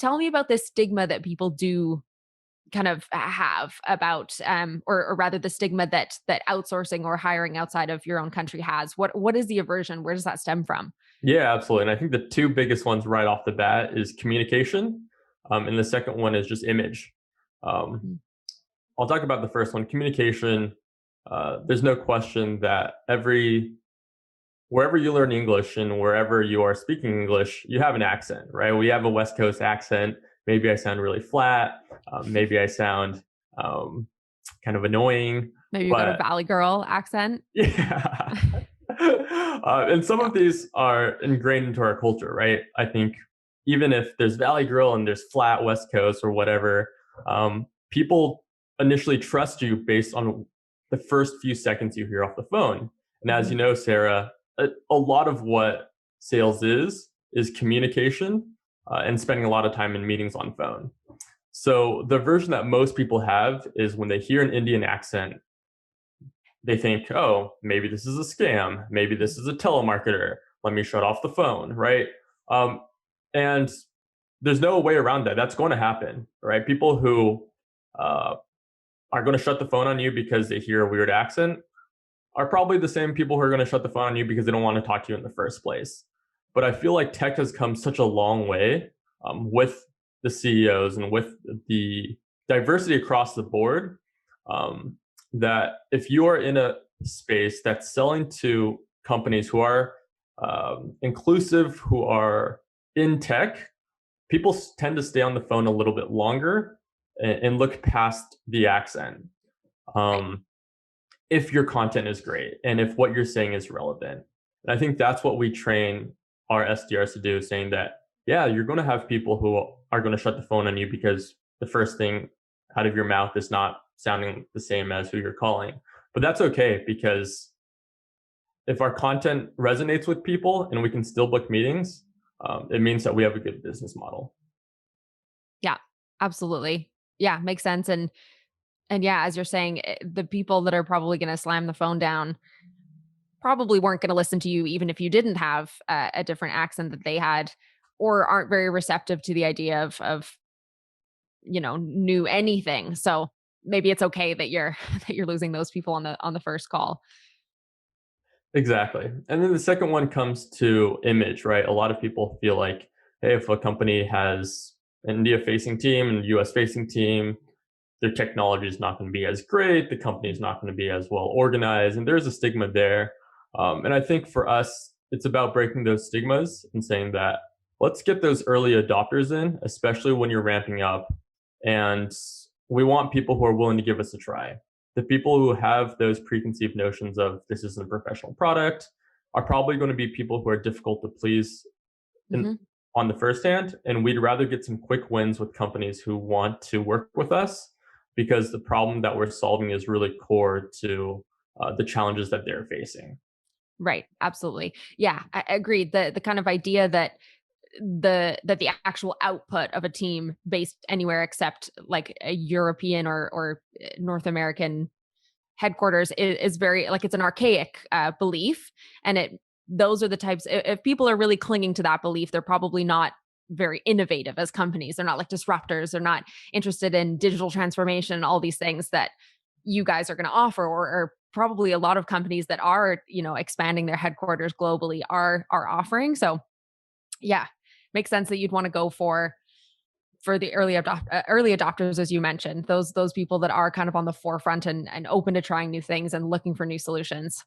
tell me about this stigma that people do kind of have about, or rather the stigma that outsourcing or hiring outside of your own country has. What is the aversion? Where does that stem from? Yeah, absolutely. And I think the two biggest ones right off the bat is communication, and the second one is just image. Um, Mm. I'll talk about the first one, communication. There's no question that wherever you learn English and wherever you are speaking English, you have an accent, right? We have a West Coast accent. Maybe I sound really flat. Maybe I sound um, kind of annoying, Maybe you got a but Valley Girl accent. yeah. And some Yeah. of these are ingrained into our culture, right? I think even if there's Valley Grill and there's flat West Coast or whatever, people initially trust you based on the first few seconds you hear off the phone. And as Mhm. you know, Sarah, a lot of what sales is communication and spending a lot of time in meetings on phone. So the version that most people have is when they hear an Indian accent, they think, oh, maybe this is a scam. Maybe this is a telemarketer. Let me shut off the phone, right? Um, and there's no way around that. That's going to happen, right? People who uh, are going to shut the phone on you because they hear a weird accent are probably the same people who are going to shut the phone on you because they don't want to talk to you in the first place. But I feel like tech has come such a long way with the CEOs and with the diversity across the board, um, that if you are in a space that's selling to companies who are inclusive, who are in tech, people tend to stay on the phone a little bit longer and look past the accent. Right. Um, if your content is great and if what you're saying is relevant. And I think that's what we train our SDRs to do, saying that, yeah, you're going to have people who are going to shut the phone on you because the first thing out of your mouth is not sounding the same as who you're calling. But that's okay because if our content resonates with people and we can still book meetings, it means that we have a good business model. Yeah, absolutely. Yeah, makes sense. And yeah, as you're saying, the people that are probably going to slam the phone down probably weren't going to listen to you, even if you didn't have a different accent that they had, or aren't very receptive to the idea of new anything. So maybe it's okay that you're that you're losing those people on the first call. Exactly. And then the second one comes to image, right? A lot of people feel like, hey, if a company has an India facing team and a US facing team, their technology is not going to be as great. The company is not going to be as well organized. And there's a stigma there. And I think for us, it's about breaking those stigmas and saying that let's get those early adopters in, especially when you're ramping up. And we want people who are willing to give us a try. The people who have those preconceived notions of this isn't a professional product are probably going to be people who are difficult to please in, Mhm. on the first hand. And we'd rather get some quick wins with companies who want to work with us because the problem that we're solving is really core to the challenges that they're facing. Right. Absolutely. Yeah, I agreed. The kind of idea that the actual output of a team based anywhere except like a European or North American headquarters is very like it's an archaic belief, and it those are the types. If people are really clinging to that belief, they're probably not very innovative as companies. They're not like disruptors. They're not interested in digital transformation and all these things that you guys are going to offer, or probably a lot of companies that are expanding their headquarters globally are offering. So yeah, makes sense that you'd want to go for the early adopters, as you mentioned, those people that are kind of on the forefront and open to trying new things and looking for new solutions.